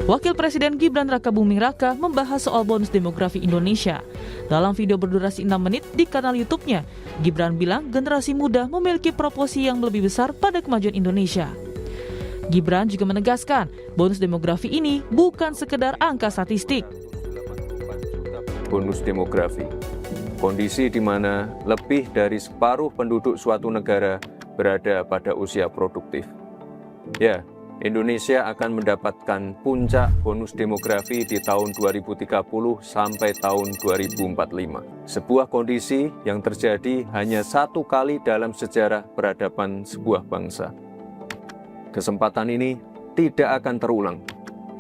Wakil Presiden Gibran Rakabuming Raka membahas soal bonus demografi Indonesia. Dalam video berdurasi 6 menit di kanal YouTube-nya, Gibran bilang generasi muda memiliki proporsi yang lebih besar pada kemajuan Indonesia. Gibran juga menegaskan, bonus demografi ini bukan sekedar angka statistik. Bonus demografi, kondisi di mana lebih dari separuh penduduk suatu negara berada pada usia produktif. Ya, Indonesia akan mendapatkan puncak bonus demografi di tahun 2030 sampai tahun 2045. Sebuah kondisi yang terjadi hanya satu kali dalam sejarah peradaban sebuah bangsa. Kesempatan ini tidak akan terulang,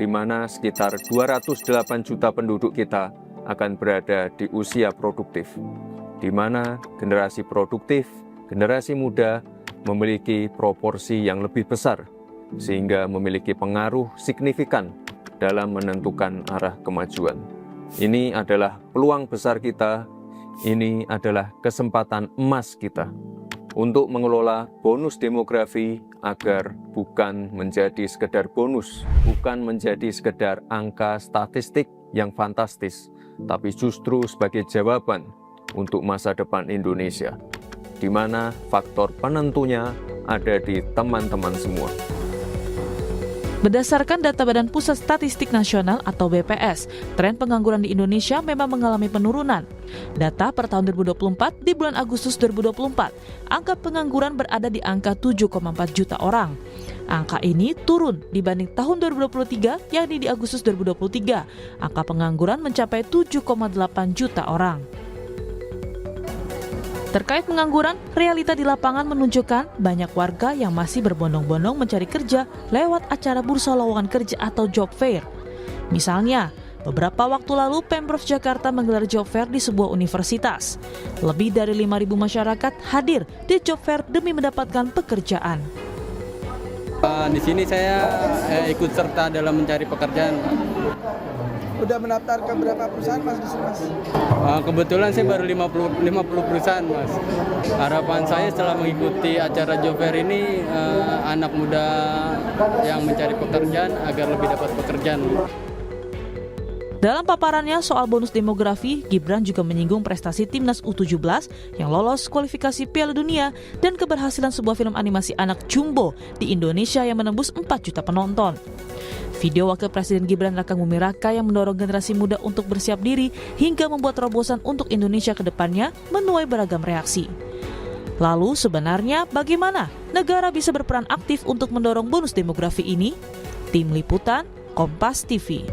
di mana sekitar 208 juta penduduk kita akan berada di usia produktif, di mana generasi produktif, generasi muda memiliki proporsi yang lebih besar, sehingga memiliki pengaruh signifikan dalam menentukan arah kemajuan. Ini adalah peluang besar kita, ini adalah kesempatan emas kita untuk mengelola bonus demografi agar bukan menjadi sekedar bonus, bukan menjadi sekedar angka statistik yang fantastis, tapi justru sebagai jawaban untuk masa depan Indonesia, di mana faktor penentunya ada di teman-teman semua. Berdasarkan data Badan Pusat Statistik Nasional atau BPS, tren pengangguran di Indonesia memang mengalami penurunan. Data per tahun 2024 di bulan Agustus 2024, angka pengangguran berada di angka 7,4 juta orang. Angka ini turun dibanding tahun 2023, yakni di Agustus 2023, angka pengangguran mencapai 7,8 juta orang. Terkait pengangguran, realita di lapangan menunjukkan banyak warga yang masih berbondong-bondong mencari kerja lewat acara bursa lowongan kerja atau job fair. Misalnya, beberapa waktu lalu Pemprov Jakarta menggelar job fair di sebuah universitas. Lebih dari 5.000 masyarakat hadir di job fair demi mendapatkan pekerjaan. Di sini saya ikut serta dalam mencari pekerjaan. Udah mendaftar ke berapa perusahaan Mas di sini Mas? Kebetulan saya baru 50 perusahaan Mas. Harapan saya setelah mengikuti acara job fair ini anak muda yang mencari pekerjaan agar lebih dapat pekerjaan. Dalam paparannya soal bonus demografi, Gibran juga menyinggung prestasi Timnas U17 yang lolos kualifikasi Piala Dunia dan keberhasilan sebuah film animasi anak Jumbo di Indonesia yang menembus 4 juta penonton. Video Wakil Presiden Gibran Rakabuming Raka yang mendorong generasi muda untuk bersiap diri hingga membuat terobosan untuk Indonesia ke depannya menuai beragam reaksi. Lalu sebenarnya bagaimana negara bisa berperan aktif untuk mendorong bonus demografi ini? Tim Liputan, Kompas TV.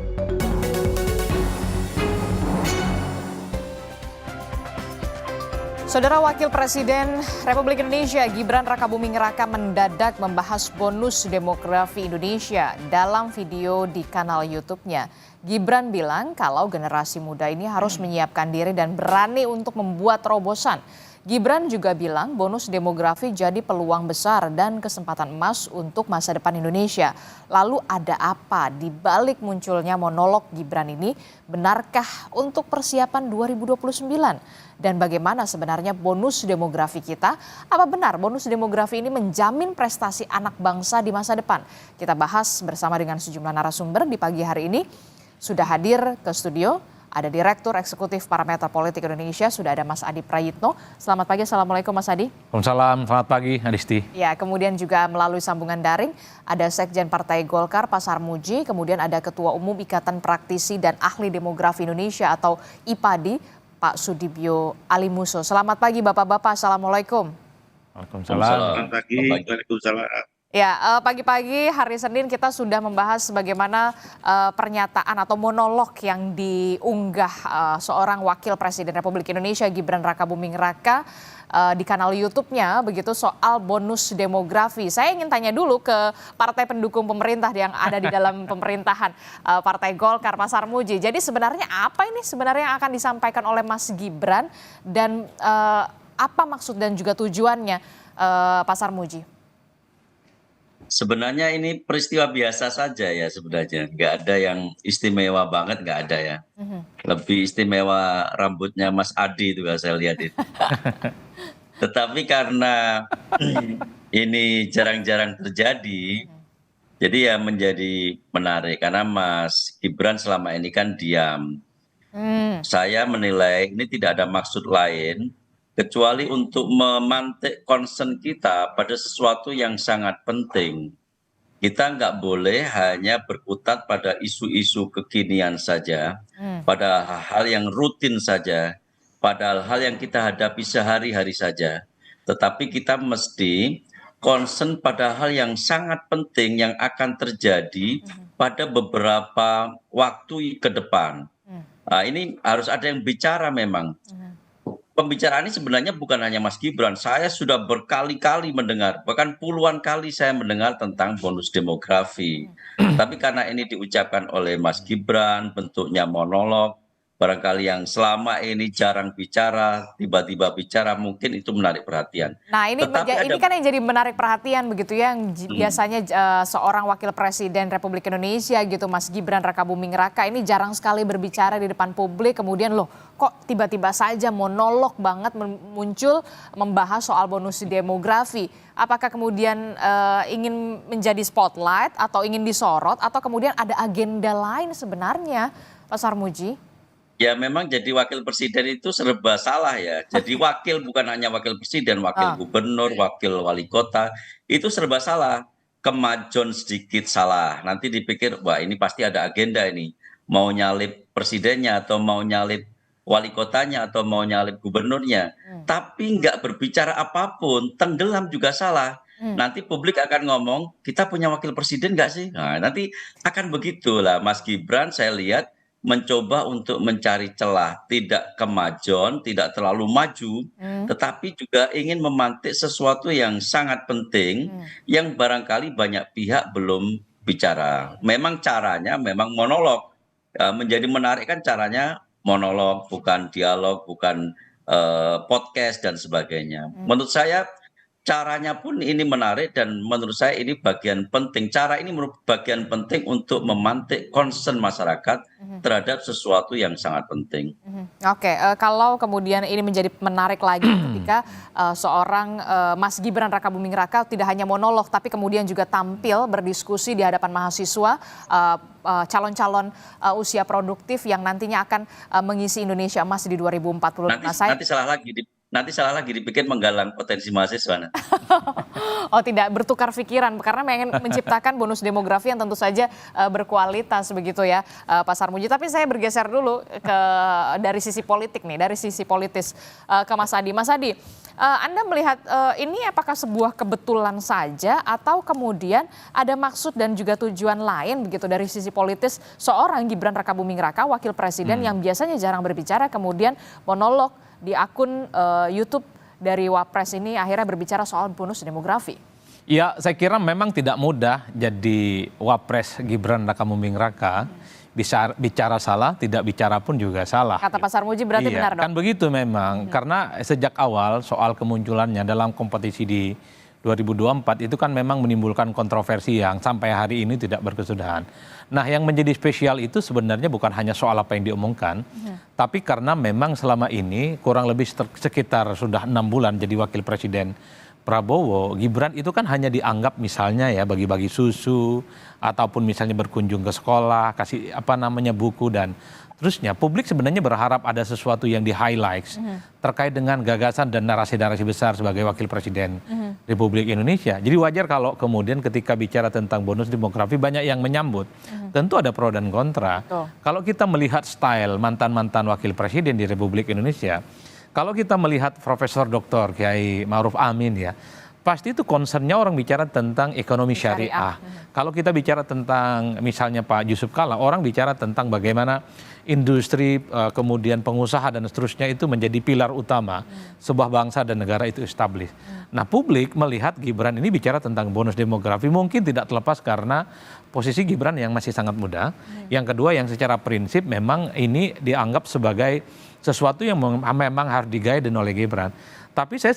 Saudara Wakil Presiden Republik Indonesia Gibran Rakabuming Raka mendadak membahas bonus demografi Indonesia dalam video di kanal YouTube-nya. Gibran bilang kalau generasi muda ini harus menyiapkan diri dan berani untuk membuat terobosan. Gibran juga bilang bonus demografi jadi peluang besar dan kesempatan emas untuk masa depan Indonesia. Lalu ada apa di balik munculnya monolog Gibran ini? Benarkah untuk persiapan 2029? Dan bagaimana sebenarnya bonus demografi kita? Apa benar bonus demografi ini menjamin prestasi anak bangsa di masa depan? Kita bahas bersama dengan sejumlah narasumber di pagi hari ini. Sudah hadir ke studio. Ada Direktur Eksekutif Parameter Politik Indonesia, sudah ada Mas Adi Prayitno. Selamat pagi, Assalamualaikum Mas Adi. Waalaikumsalam, selamat pagi Adisti. Ya, kemudian juga melalui sambungan daring, ada Sekjen Partai Golkar, Pak Sarmuji, kemudian ada Ketua Umum Ikatan Praktisi dan Ahli Demografi Indonesia atau IPADI, Pak Sudibyo Alimuso. Selamat pagi Bapak-Bapak, Assalamualaikum. Waalaikumsalam. Selamat pagi, Waalaikumsalam. Ya, pagi-pagi hari Senin kita sudah membahas bagaimana pernyataan atau monolog yang diunggah seorang Wakil Presiden Republik Indonesia Gibran Rakabuming Raka di kanal YouTube-nya begitu soal bonus demografi. Saya ingin tanya dulu ke partai pendukung pemerintah yang ada di dalam pemerintahan, Partai Golkar, Pak Sarmuji. Jadi sebenarnya apa ini sebenarnya yang akan disampaikan oleh Mas Gibran dan apa maksud dan juga tujuannya, Pak Sarmuji? Sebenarnya ini peristiwa biasa saja ya sebenarnya. Nggak ada yang istimewa banget, nggak ada ya. Lebih istimewa rambutnya Mas Adi itu saya lihat itu. Tetapi karena ini jarang-jarang terjadi, Jadi ya menjadi menarik karena Mas Gibran selama ini kan diam. Saya menilai ini tidak ada maksud lain kecuali untuk memantik concern kita pada sesuatu yang sangat penting. Kita nggak boleh hanya berkutat pada isu-isu kekinian saja, pada hal-hal yang rutin saja, pada hal yang kita hadapi sehari-hari saja. Tetapi kita mesti concern pada hal yang sangat penting yang akan terjadi pada beberapa waktu ke depan. Nah, ini harus ada yang bicara memang. Pembicaraan ini sebenarnya bukan hanya Mas Gibran. Saya sudah berkali-kali mendengar, bahkan puluhan kali saya mendengar tentang bonus demografi. Tapi karena ini diucapkan oleh Mas Gibran, bentuknya monolog, barangkali yang selama ini jarang bicara, tiba-tiba bicara, mungkin itu menarik perhatian. Nah ini Tetapi ini kan yang jadi menarik perhatian begitu ya, yang biasanya seorang wakil presiden Republik Indonesia gitu Mas Gibran Rakabuming Raka ini jarang sekali berbicara di depan publik, kemudian loh kok tiba-tiba saja monolog banget muncul membahas soal bonus demografi. Apakah kemudian ingin menjadi spotlight atau ingin disorot atau kemudian ada agenda lain sebenarnya Pak Sarmuji? Ya memang jadi wakil presiden itu serba salah ya. Jadi wakil bukan hanya wakil presiden, wakil gubernur, wakil wali kota, itu serba salah. Kemajon sedikit salah. Nanti dipikir, wah ini pasti ada agenda ini. Mau nyalip presidennya atau mau nyalip wali kotanya atau mau nyalip gubernurnya. Tapi nggak berbicara apapun, tenggelam juga salah. Nanti publik akan ngomong, kita punya wakil presiden nggak sih? Nah, nanti akan begitulah Mas Gibran saya lihat mencoba untuk mencari celah, tidak kemajon, tidak terlalu maju, tetapi juga ingin memantik sesuatu yang sangat penting yang barangkali banyak pihak belum bicara. Memang caranya memang monolog. Menjadi menarik kan caranya monolog, bukan dialog, bukan podcast dan sebagainya. Menurut saya caranya pun ini menarik dan menurut saya ini bagian penting. Cara ini merupakan bagian penting untuk memantik concern masyarakat terhadap sesuatu yang sangat penting. Oke, kalau kemudian ini menjadi menarik lagi ketika seorang Mas Gibran Rakabuming Raka tidak hanya monolog tapi kemudian juga tampil berdiskusi di hadapan mahasiswa, calon-calon usia produktif yang nantinya akan mengisi Indonesia Emas di 2045. Nanti salah lagi dipikir menggalang potensi mahasiswa. Oh tidak bertukar pikiran karena ingin menciptakan bonus demografi yang tentu saja berkualitas begitu ya Pak Sarmuji. Tapi saya bergeser dulu dari sisi politik nih, dari sisi politis ke Mas Adi. Mas Adi, Anda melihat ini apakah sebuah kebetulan saja atau kemudian ada maksud dan juga tujuan lain begitu dari sisi politis seorang Gibran Rakabuming Raka wakil presiden yang biasanya jarang berbicara kemudian monolog di akun YouTube dari Wapres ini akhirnya berbicara soal bonus demografi. Ya, saya kira memang tidak mudah jadi Wapres Gibran Rakabuming Raka. Bisa bicara salah, tidak bicara pun juga salah. Kata Pak Sarmuji berarti benar dong? Kan begitu memang, karena sejak awal soal kemunculannya dalam kompetisi di 2024 itu kan memang menimbulkan kontroversi yang sampai hari ini tidak berkesudahan. Nah yang menjadi spesial itu sebenarnya bukan hanya soal apa yang diomongkan, tapi karena memang selama ini kurang lebih sekitar sudah 6 bulan jadi wakil presiden Prabowo, Gibran itu kan hanya dianggap misalnya ya bagi-bagi susu, ataupun misalnya berkunjung ke sekolah, kasih buku dan terusnya. Publik sebenarnya berharap ada sesuatu yang di-highlights terkait dengan gagasan dan narasi-narasi besar sebagai wakil presiden Republik Indonesia. Jadi wajar kalau kemudian ketika bicara tentang bonus demografi banyak yang menyambut. Tentu ada pro dan kontra. Kalau kita melihat style mantan-mantan wakil presiden di Republik Indonesia, kalau kita melihat Profesor Dr. Kiai Ma'ruf Amin ya, pasti itu concernnya orang bicara tentang ekonomi syariah. Kalau kita bicara tentang misalnya Pak Yusuf Kalla, orang bicara tentang bagaimana industri, kemudian pengusaha dan seterusnya itu menjadi pilar utama sebuah bangsa dan negara itu established. Nah publik melihat Gibran ini bicara tentang bonus demografi mungkin tidak terlepas karena posisi Gibran yang masih sangat muda. Yang kedua yang secara prinsip memang ini dianggap sebagai sesuatu yang memang harus di-guide oleh Gibran. Tapi saya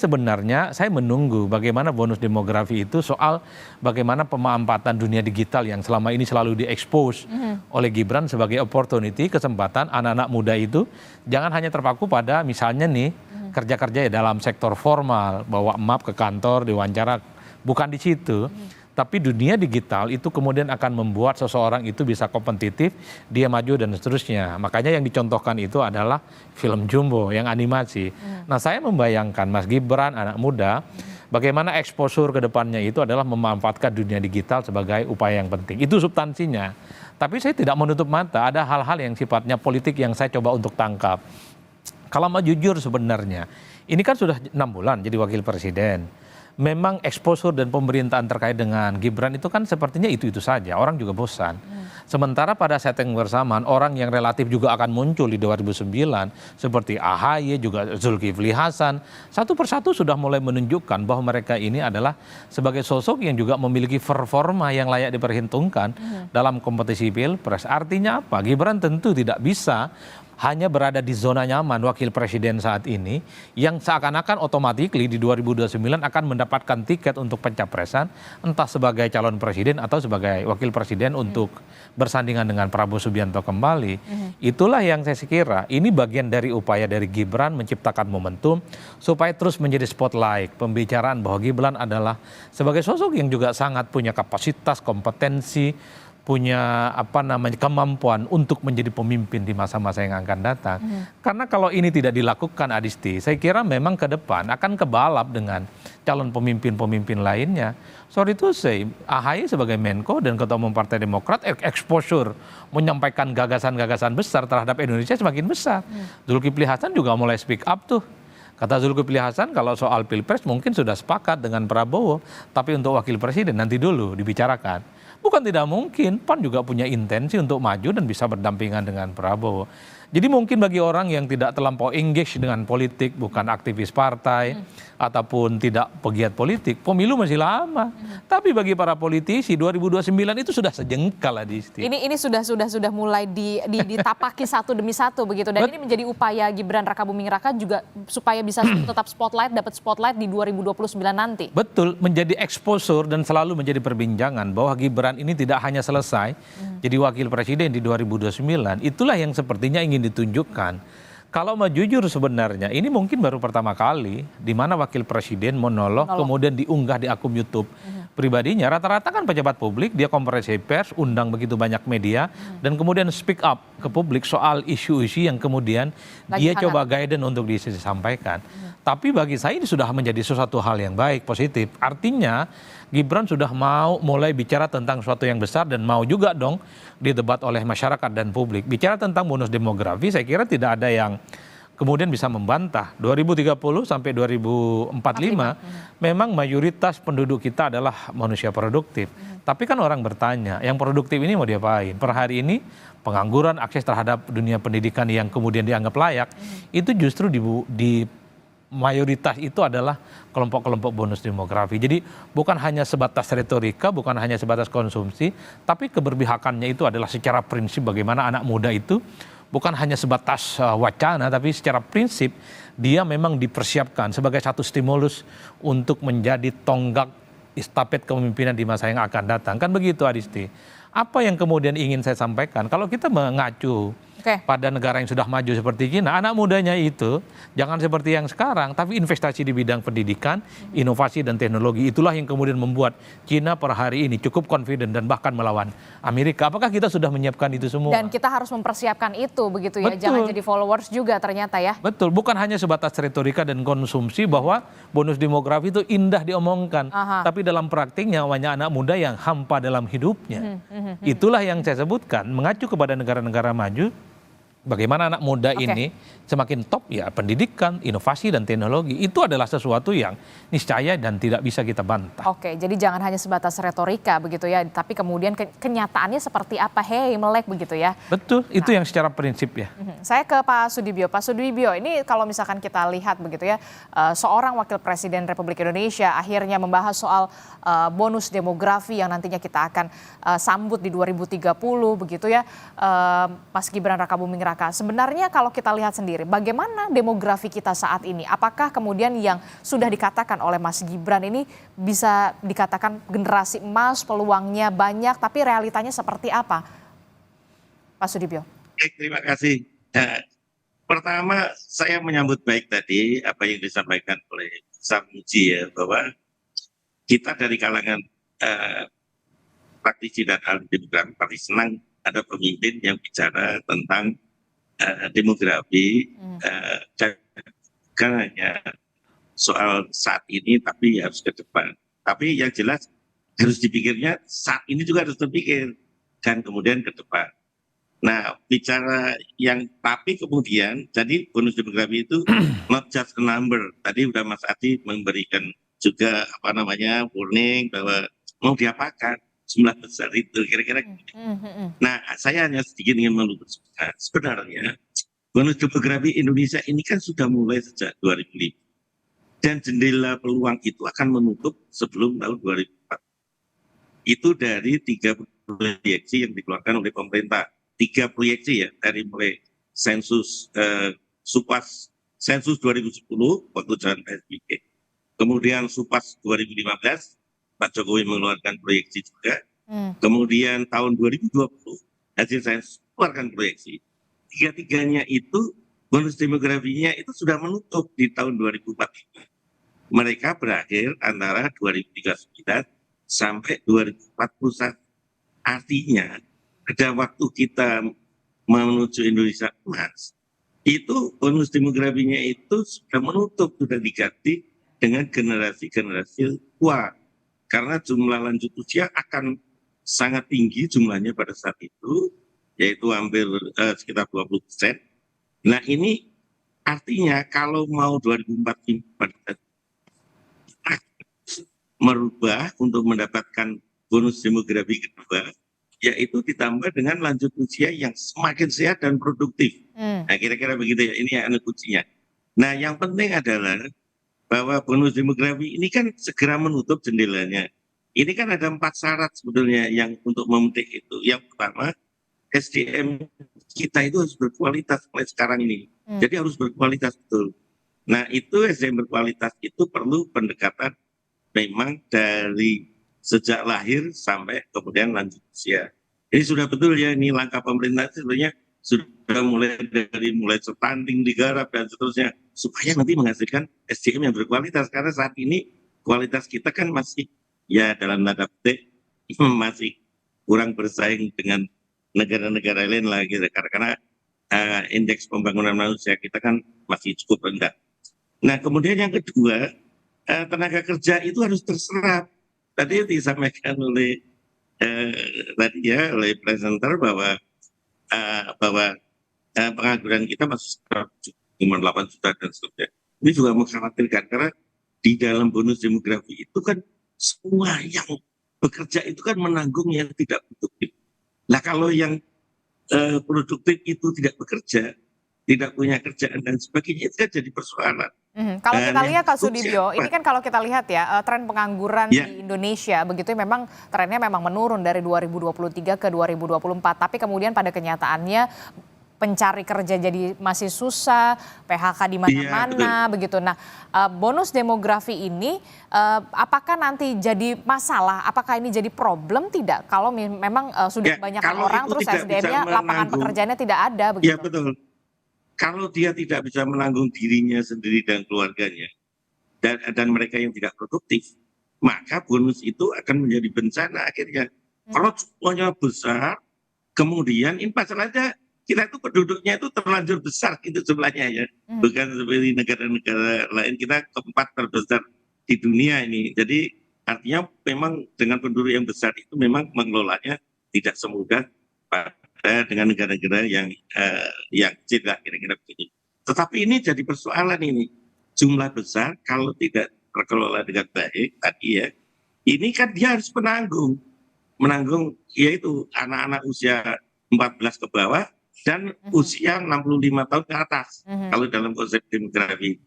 menunggu bagaimana bonus demografi itu soal bagaimana pemanfaatan dunia digital yang selama ini selalu diekspos oleh Gibran sebagai opportunity, kesempatan anak-anak muda itu jangan hanya terpaku pada misalnya nih kerja-kerja ya dalam sektor formal, bawa map ke kantor, diwawancara, bukan di situ. Tapi dunia digital itu kemudian akan membuat seseorang itu bisa kompetitif, dia maju dan seterusnya. Makanya yang dicontohkan itu adalah film Jumbo yang animasi. Nah, saya membayangkan Mas Gibran, anak muda, bagaimana exposure ke depannya itu adalah memanfaatkan dunia digital sebagai upaya yang penting. Itu substansinya. Tapi saya tidak menutup mata, ada hal-hal yang sifatnya politik yang saya coba untuk tangkap. Kalau mau jujur sebenarnya, ini kan sudah 6 bulan jadi wakil presiden. Memang exposure dan pemerintahan terkait dengan Gibran itu kan sepertinya itu-itu saja, orang juga bosan. Sementara pada setting bersamaan, orang yang relatif juga akan muncul di 2009, seperti AHY, juga Zulkifli Hasan, satu persatu sudah mulai menunjukkan bahwa mereka ini adalah sebagai sosok yang juga memiliki performa yang layak diperhitungkan dalam kompetisi pilpres. Artinya apa? Gibran tentu tidak bisa hanya berada di zona nyaman wakil presiden saat ini yang seakan-akan otomatis di 2029 akan mendapatkan tiket untuk pencapresan entah sebagai calon presiden atau sebagai wakil presiden untuk bersandingan dengan Prabowo Subianto kembali. Itulah yang saya kira ini bagian dari upaya dari Gibran menciptakan momentum supaya terus menjadi spotlight pembicaraan bahwa Gibran adalah sebagai sosok yang juga sangat punya kapasitas, kompetensi, punya kemampuan untuk menjadi pemimpin di masa-masa yang akan datang. Karena kalau ini tidak dilakukan, Adisti, saya kira memang ke depan akan kebalap dengan calon pemimpin-pemimpin lainnya. Sorry to say, AHY sebagai Menko dan Ketua Umum Partai Demokrat exposure menyampaikan gagasan-gagasan besar terhadap Indonesia semakin besar. Zulkifli Hasan juga mulai speak up tuh. Kata Zulkifli Hasan kalau soal pilpres mungkin sudah sepakat dengan Prabowo, tapi untuk wakil presiden nanti dulu dibicarakan. Bukan tidak mungkin, PAN juga punya intensi untuk maju dan bisa berdampingan dengan Prabowo. Jadi mungkin bagi orang yang tidak terlampau engage dengan politik, bukan aktivis partai, ataupun tidak pegiat politik, pemilu masih lama. Tapi bagi para politisi, 2029 itu sudah sejengkal, Adisti. Ini sudah mulai ditapaki satu demi satu begitu. Dan ini menjadi upaya Gibran Rakabuming Raka juga supaya bisa tetap dapat spotlight di 2029 nanti. Betul, menjadi exposure dan selalu menjadi perbincangan bahwa Gibran ini tidak hanya selesai jadi wakil presiden di 2029. Itulah yang sepertinya ingin ditunjukkan. Kalau mau jujur sebenarnya ini mungkin baru pertama kali di mana wakil presiden monolog kemudian diunggah di akun YouTube pribadinya. Rata-rata kan pejabat publik, dia konferensi pers, undang begitu banyak media dan kemudian speak up ke publik soal isu-isu yang kemudian dia coba guidance untuk disampaikan. Tapi bagi saya ini sudah menjadi sesuatu hal yang baik, positif. Artinya Gibran sudah mau mulai bicara tentang sesuatu yang besar dan mau juga dong didebat oleh masyarakat dan publik. Bicara tentang bonus demografi saya kira tidak ada yang kemudian bisa membantah. 2030 sampai 2045 memang mayoritas penduduk kita adalah manusia produktif. Tapi kan orang bertanya, yang produktif ini mau diapain? Per hari ini pengangguran, akses terhadap dunia pendidikan yang kemudian dianggap layak, itu justru di mayoritas itu adalah kelompok-kelompok bonus demografi. Jadi bukan hanya sebatas retorika, bukan hanya sebatas konsumsi, tapi keberpihakannya itu adalah secara prinsip bagaimana anak muda itu bukan hanya sebatas wacana, tapi secara prinsip dia memang dipersiapkan sebagai satu stimulus untuk menjadi tonggak estafet kepemimpinan di masa yang akan datang. Kan begitu, Adisti. Apa yang kemudian ingin saya sampaikan, kalau kita mengacu pada negara yang sudah maju seperti China, anak mudanya itu jangan seperti yang sekarang, tapi investasi di bidang pendidikan, inovasi dan teknologi. Itulah yang kemudian membuat China per hari ini cukup confident dan bahkan melawan Amerika. Apakah kita sudah menyiapkan itu semua? Dan kita harus mempersiapkan itu begitu ya, Betul. jangan jadi followers juga ternyata ya. Betul, bukan hanya sebatas retorika dan konsumsi bahwa bonus demografi itu indah diomongkan, tapi dalam praktiknya banyak anak muda yang hampa dalam hidupnya. Itulah yang saya sebutkan, mengacu kepada negara-negara maju, bagaimana anak muda ini semakin top ya pendidikan, inovasi dan teknologi itu adalah sesuatu yang niscaya dan tidak bisa kita bantah. Oke, jadi jangan hanya sebatas retorika begitu ya, tapi kemudian kenyataannya seperti apa, melek begitu ya. Betul, itu yang secara prinsip ya. Saya ke Pak Sudibyo. Pak Sudibyo, ini kalau misalkan kita lihat begitu ya, seorang wakil presiden Republik Indonesia akhirnya membahas soal bonus demografi yang nantinya kita akan sambut di 2030 begitu ya, Mas Gibran Rakabuming Raka. Sebenarnya kalau kita lihat sendiri, bagaimana demografi kita saat ini? Apakah kemudian yang sudah dikatakan oleh Mas Gibran ini bisa dikatakan generasi emas, peluangnya banyak, tapi realitanya seperti apa? Pak Sudibyo. Terima kasih. Pertama, saya menyambut baik tadi apa yang disampaikan oleh Samuji ya, bahwa kita dari kalangan eh, praktisi dan ahli demografi pasti senang ada pemimpin yang bicara tentang demografi, kan hanya soal saat ini tapi harus ke depan. Tapi yang jelas harus dipikirnya saat ini juga harus terpikir dan kemudian ke depan. Nah, bicara yang tapi kemudian jadi bonus demografi itu not just a number. Tadi udah Mas Adi memberikan juga warning bahwa mau diapakan jumlah besar itu kira-kira. Nah, saya hanya sedikit ingin meluruskan sebenarnya bonus demografi Indonesia ini kan sudah mulai sejak 2005 dan jendela peluang itu akan menutup sebelum tahun 2004. Itu dari 3 proyeksi yang dikeluarkan oleh pemerintah. 3 proyeksi ya, dari mulai sensus Supas sensus 2010 waktu jalan PSBB, kemudian Supas 2015 Pak Jokowi mengeluarkan proyeksi juga, kemudian tahun 2020 hasil sensus keluarkan proyeksi. 3-tiganya itu bonus demografinya itu sudah menutup di tahun 2045. Mereka berakhir antara 2039 sampai 2041. Artinya pada waktu kita menuju Indonesia emas, itu bonus demografinya itu sudah menutup, sudah diganti dengan generasi-generasi tua. Karena jumlah lanjut usia akan sangat tinggi jumlahnya pada saat itu, yaitu hampir sekitar 20%. Nah ini artinya kalau mau 2045 merubah untuk mendapatkan bonus demografi kedua, yaitu ditambah dengan lanjut usia yang semakin sehat dan produktif. Nah kira-kira begitu ya, ini yang kuncinya. Nah yang penting adalah bahwa bonus demografi ini kan segera menutup jendelanya. Ini kan ada 4 syarat sebetulnya yang untuk memetik itu. Yang pertama, SDM kita itu harus berkualitas mulai sekarang ini. Jadi harus berkualitas betul. Nah itu SDM berkualitas itu perlu pendekatan memang dari sejak lahir sampai kemudian lanjut usia. Ini sudah betul ya, ini langkah pemerintah sebenarnya sudah mulai stunting digarap dan seterusnya supaya nanti menghasilkan SDM yang berkualitas, karena saat ini kualitas kita kan masih ya dalam tanda petik masih kurang bersaing dengan negara-negara lain lah gitu, karena indeks pembangunan manusia kita kan masih cukup rendah. Nah kemudian yang kedua, tenaga kerja itu harus terserap. Tadi disampaikan oleh oleh presenter bahwa pengangguran kita masih sekitar 8 juta dan seterusnya. Ini juga mengkhawatirkan karena di dalam bonus demografi itu kan semua yang bekerja itu kan menanggung yang tidak produktif. Nah kalau yang produktif itu tidak bekerja, tidak punya kerjaan dan sebagainya, itu kan jadi persoalan. Kalau kita lihat Kak Sudibyo, ini kan kalau kita lihat ya tren pengangguran di Indonesia begitu memang trennya memang menurun dari 2023 ke 2024. Tapi kemudian pada kenyataannya pencari kerja jadi masih susah, PHK di mana-mana begitu. Nah, bonus demografi ini apakah nanti jadi masalah? Apakah ini jadi problem tidak? Kalau memang sudah banyak orang terus SDM-nya lapangan pekerjaannya tidak ada begitu. Iya betul. Kalau dia tidak bisa menanggung dirinya sendiri dan keluarganya, dan mereka yang tidak produktif, maka bonus itu akan menjadi bencana akhirnya. Kalau jumlahnya besar, kemudian ini masalahnya kita itu penduduknya itu terlanjur besar gitu jumlahnya ya. Bukan seperti negara-negara lain, kita keempat terbesar di dunia ini. Jadi artinya memang dengan penduduk yang besar itu memang mengelolanya tidak semudah dengan negara-negara yang kecil lah kira-kira begitu. Tetapi ini jadi persoalan ini. Jumlah besar kalau tidak terkelola dengan baik tadi ya, ini kan dia harus menanggung yaitu anak-anak usia 14 ke bawah dan usia 65 tahun ke atas kalau dalam konsep demografi.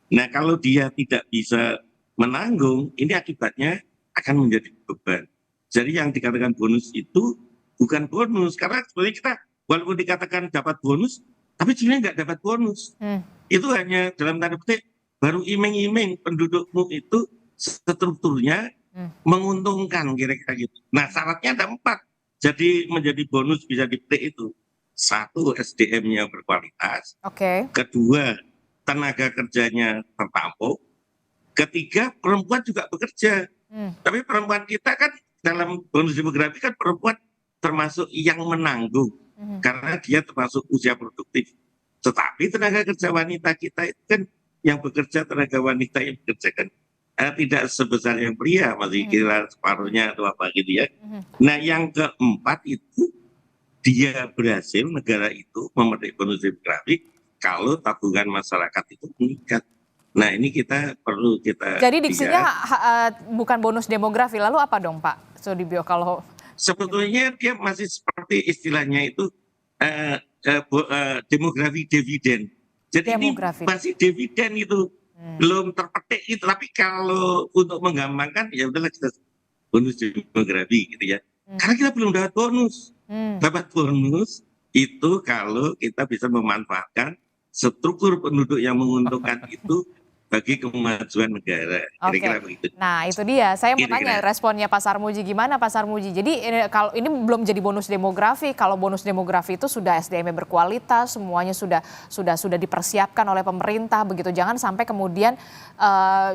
Nah kalau dia tidak bisa menanggung, ini akibatnya akan menjadi beban. Jadi yang dikatakan bonus itu bukan bonus, karena sebenarnya kita walaupun dikatakan dapat bonus, tapi sebenarnya nggak dapat bonus. Itu hanya dalam tanda petik baru iming-iming pendudukmu itu strukturnya menguntungkan kira-kira gitu. Nah syaratnya ada 4, jadi menjadi bonus bisa dipetik itu. 1, SDM-nya berkualitas. Kedua, tenaga kerjanya tertampung. Ketiga, perempuan juga bekerja. Tapi perempuan kita kan dalam bonus demografi kan perempuan termasuk yang menanggung karena dia termasuk usia produktif. Tetapi tenaga kerja wanita kita itu kan yang bekerja, tenaga wanita yang bekerja kan tidak sebesar yang pria, masih kira separuhnya atau apa gitu ya. Nah yang keempat itu dia berhasil, negara itu memetik bonus demografi kalau tabungan masyarakat itu meningkat. Nah ini kita perlu kita Jadi diksinya bukan bonus demografi, lalu apa dong Pak Sudibyo kalau sebetulnya dia masih seperti istilahnya itu demografi dividen. Jadi demografi. ini masih dividen itu belum terpetik itu. Tapi kalau untuk menggampangkan ya udahlah kita bonus demografi gitu ya. Karena kita belum dapat bonus. Dapat bonus itu kalau kita bisa memanfaatkan struktur penduduk yang menguntungkan itu bagi kemajuan negara. Kira-kira begitu. Nah itu dia, saya mau tanya responnya Pak Sarmuji, gimana Pak Sarmuji? Jadi kalau ini belum jadi bonus demografi, kalau bonus demografi itu sudah SDM berkualitas, semuanya sudah dipersiapkan oleh pemerintah begitu. Jangan sampai kemudian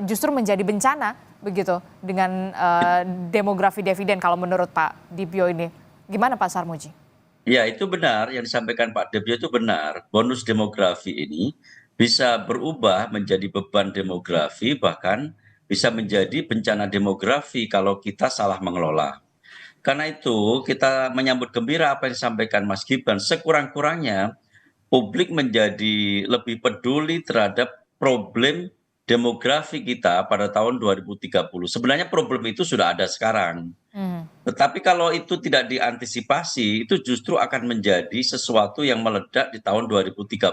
justru menjadi bencana begitu dengan demografi dividen kalau menurut Pak Dibyo ini. Gimana Pak Sarmuji? Ya itu benar yang disampaikan Pak Dibyo itu benar. Bonus demografi ini bisa berubah menjadi beban demografi, bahkan bisa menjadi bencana demografi kalau kita salah mengelola. Karena itu kita menyambut gembira apa yang disampaikan Mas Gibran. Sekurang-kurangnya publik menjadi lebih peduli terhadap problem demografi kita pada tahun 2030. Sebenarnya problem itu sudah ada sekarang. Tetapi kalau itu tidak diantisipasi, itu justru akan menjadi sesuatu yang meledak di tahun 2030.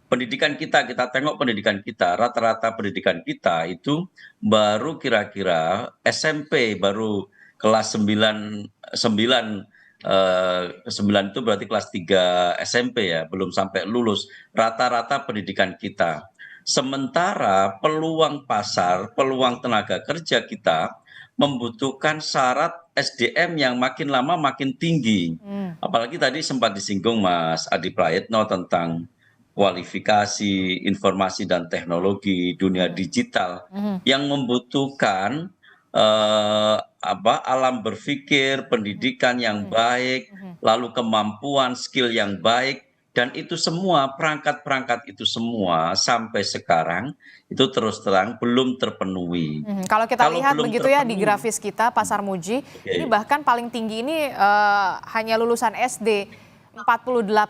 Pendidikan kita tengok pendidikan kita, rata-rata pendidikan kita itu baru kira-kira SMP, baru kelas 9 itu berarti kelas 3 SMP ya, belum sampai lulus rata-rata pendidikan kita. Sementara peluang pasar, peluang tenaga kerja kita membutuhkan syarat SDM yang makin lama makin tinggi. Apalagi tadi sempat disinggung Mas Adi Prayitno tentang kualifikasi, informasi dan teknologi, dunia digital yang membutuhkan alam berpikir, pendidikan yang baik, lalu kemampuan, skill yang baik, dan itu semua perangkat-perangkat itu semua sampai sekarang itu terus terang belum terpenuhi. Kalau kita lihat begitu ya di grafis kita Pak Sarmuji, ini bahkan paling tinggi ini hanya lulusan SD. 48,26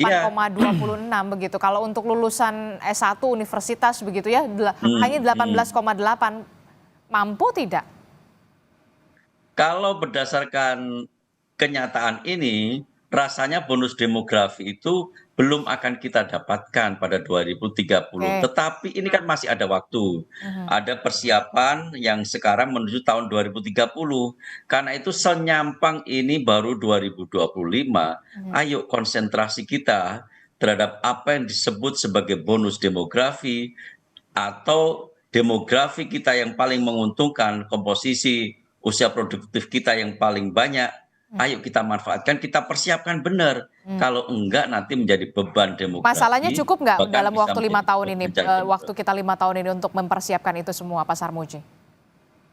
begitu. Kalau untuk lulusan S1 universitas begitu ya, hanya 18,8. Mampu tidak? Kalau berdasarkan kenyataan ini, rasanya bonus demografi itu belum akan kita dapatkan pada 2030. Tetapi ini kan masih ada waktu. Ada persiapan yang sekarang menuju tahun 2030. Karena itu senyampang ini baru 2025. Ayo konsentrasi kita terhadap apa yang disebut sebagai bonus demografi atau demografi kita yang paling menguntungkan, komposisi usia produktif kita yang paling banyak. Ayo kita manfaatkan, kita persiapkan benar. Kalau enggak nanti menjadi beban demografi. Masalahnya cukup nggak dalam waktu 5 tahun ini, waktu kita 5 tahun ini untuk mempersiapkan itu semua, Pak Sarmuji?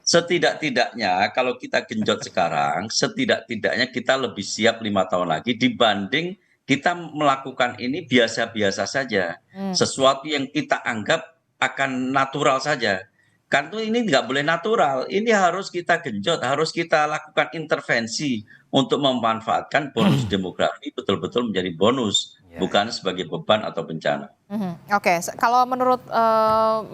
Setidak-tidaknya kalau kita genjot sekarang, setidak-tidaknya kita lebih siap 5 tahun lagi dibanding kita melakukan ini biasa-biasa saja. Sesuatu yang kita anggap akan natural saja. Karena ini nggak boleh natural, ini harus kita genjot, harus kita lakukan intervensi untuk memanfaatkan bonus demografi betul-betul menjadi bonus, bukan sebagai beban atau bencana. Oke, kalau menurut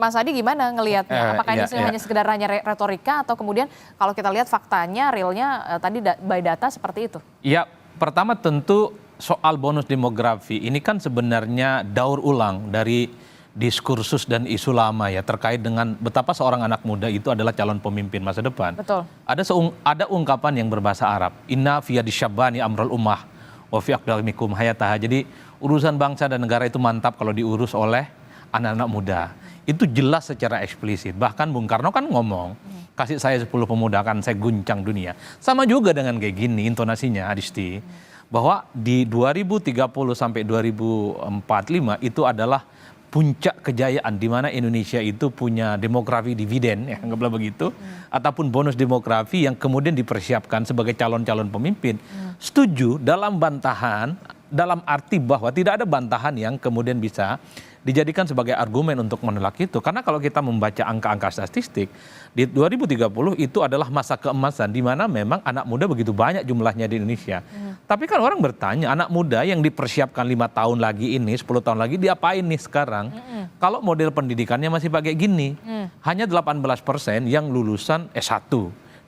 Mas Adi gimana ngelihatnya? Apakah ini hanya sekedar retorika atau kemudian kalau kita lihat faktanya, realnya tadi by data seperti itu? Ya, pertama tentu soal bonus demografi ini kan sebenarnya daur ulang dari diskursus dan isu lama ya terkait dengan betapa seorang anak muda itu adalah calon pemimpin masa depan. Betul. Ada ungkapan yang berbahasa Arab, inna fi syabani amrul ummah wa fi aqdamikum hayataha. Jadi urusan bangsa dan negara itu mantap kalau diurus oleh anak-anak muda. Itu jelas secara eksplisit. Bahkan Bung Karno kan ngomong, kasih saya 10 pemuda akan saya guncang dunia. Sama juga dengan kayak gini intonasinya Adisti, bahwa di 2030 sampai 2045 itu adalah puncak kejayaan di mana Indonesia itu punya demografi dividen, ya anggaplah begitu, ataupun bonus demografi yang kemudian dipersiapkan sebagai calon-calon pemimpin. Setuju dalam bantahan, dalam arti bahwa tidak ada bantahan yang kemudian bisa dijadikan sebagai argumen untuk menolak itu. Karena kalau kita membaca angka-angka statistik, di 2030 itu adalah masa keemasan di mana memang anak muda begitu banyak jumlahnya di Indonesia. Tapi kan orang bertanya, anak muda yang dipersiapkan 5 tahun lagi ini, 10 tahun lagi, diapain nih sekarang? Kalau model pendidikannya masih pakai gini, hanya 18% yang lulusan S1.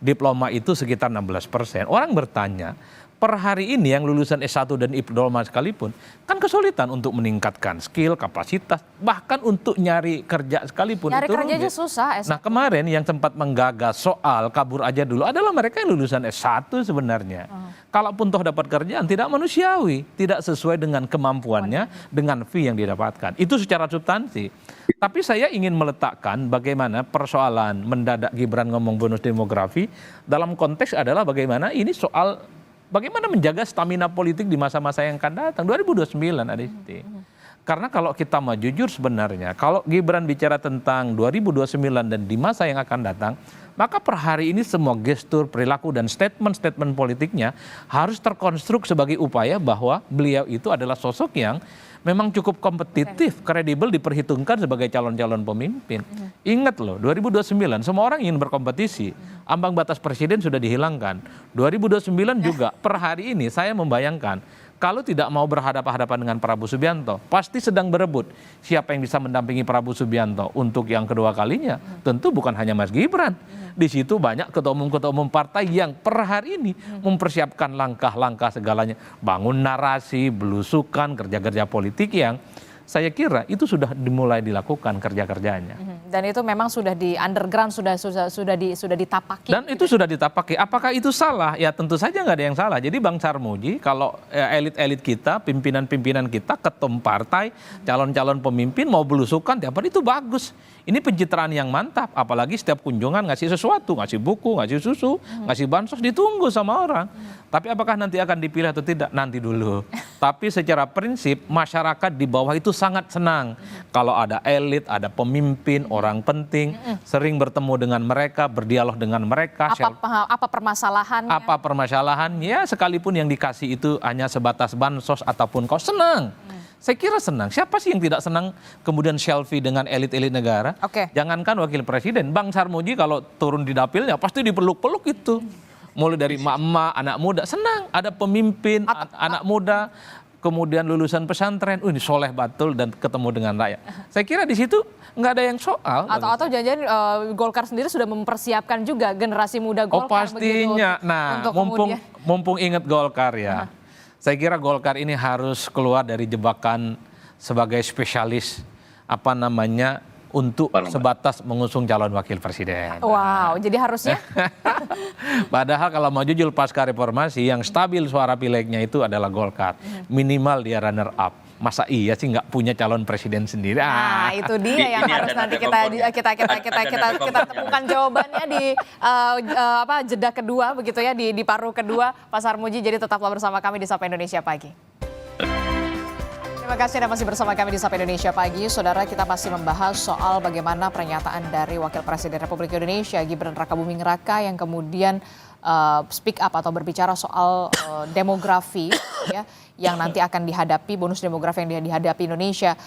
Diploma itu sekitar 16%. Orang bertanya, per hari ini yang lulusan S1 dan diploma sekalipun kan kesulitan untuk meningkatkan skill, kapasitas, bahkan untuk nyari kerja sekalipun Nyari itu kerja aja rumit. susah. Nah kemarin yang sempat menggagas soal kabur aja dulu adalah mereka yang lulusan S1 sebenarnya. Kalaupun toh dapat kerjaan tidak manusiawi, tidak sesuai dengan kemampuannya, dengan fee yang didapatkan. Itu secara substansi. Tapi saya ingin meletakkan bagaimana persoalan mendadak Gibran ngomong bonus demografi dalam konteks adalah bagaimana ini soal bagaimana menjaga stamina politik di masa-masa yang akan datang, 2029 Adisti. Karena kalau kita mau jujur sebenarnya, kalau Gibran bicara tentang 2029 dan di masa yang akan datang, maka per hari ini semua gestur, perilaku, dan statement-statement politiknya harus terkonstruk sebagai upaya bahwa beliau itu adalah sosok yang memang cukup kompetitif, kredibel, diperhitungkan sebagai calon-calon pemimpin. Ingat loh, 2029 semua orang ingin berkompetisi. Ambang batas presiden sudah dihilangkan. 2029 juga per hari ini saya membayangkan kalau tidak mau berhadapan-hadapan dengan Prabowo Subianto, pasti sedang berebut siapa yang bisa mendampingi Prabowo Subianto untuk yang kedua kalinya. Tentu bukan hanya Mas Gibran. Di situ banyak ketua umum partai yang per hari ini mempersiapkan langkah-langkah segalanya. Bangun narasi, belusukan, kerja-kerja politik yang saya kira itu sudah dimulai dilakukan kerja-kerjanya. Dan itu memang sudah di underground, sudah ditapaki. Dan itu sudah ditapaki. Apakah itu salah? Ya tentu saja nggak ada yang salah. Jadi Bang Sarmuji, kalau elit-elit kita, pimpinan-pimpinan kita, ketum partai, calon-calon pemimpin mau belusukan tiap hari itu bagus. Ini pencitraan yang mantap. Apalagi setiap kunjungan ngasih sesuatu, ngasih buku, ngasih susu, ngasih bansos, ditunggu sama orang. Tapi apakah nanti akan dipilih atau tidak? Nanti dulu. Tapi secara prinsip masyarakat di bawah itu sangat senang kalau ada elit, ada pemimpin, orang penting, sering bertemu dengan mereka, berdialog dengan mereka. Apa permasalahannya? Apa permasalahannya? Sekalipun yang dikasih itu hanya sebatas bansos ataupun kau senang. Saya kira senang. Siapa sih yang tidak senang kemudian selfie dengan elit-elit negara? Jangankan wakil presiden, Bang Sarmuji kalau turun di dapilnya pasti dipeluk-peluk itu. Mulai dari emak-emak, anak muda, senang ada pemimpin, anak muda, kemudian lulusan pesantren, ini soleh batul dan ketemu dengan rakyat. Saya kira di situ nggak ada yang soal. Atau jangan-jangan Golkar sendiri sudah mempersiapkan juga generasi muda Golkar. Oh pastinya. Nah, mumpung ingat Golkar ya. Saya kira Golkar ini harus keluar dari jebakan sebagai spesialis untuk sebatas mengusung calon wakil presiden. Wow, jadi harusnya? Padahal kalau mau jujur pasca reformasi yang stabil suara pileknya itu adalah Golkar. Minimal dia runner up. Masa iya sih nggak punya calon presiden sendiri? Nah, itu dia yang harus nanti kita temukan jawabannya di jeda kedua begitu ya, di paruh kedua. Pak Sarmuji, jadi tetaplah bersama kami di Sapa Indonesia Pagi. Terima kasih Anda masih bersama kami di Sapa Indonesia Pagi. Saudara, kita masih membahas soal bagaimana pernyataan dari Wakil Presiden Republik Indonesia Gibran Rakabuming Raka yang kemudian speak up atau berbicara soal demografi ya, yang nanti akan dihadapi, bonus demografi yang dihadapi Indonesia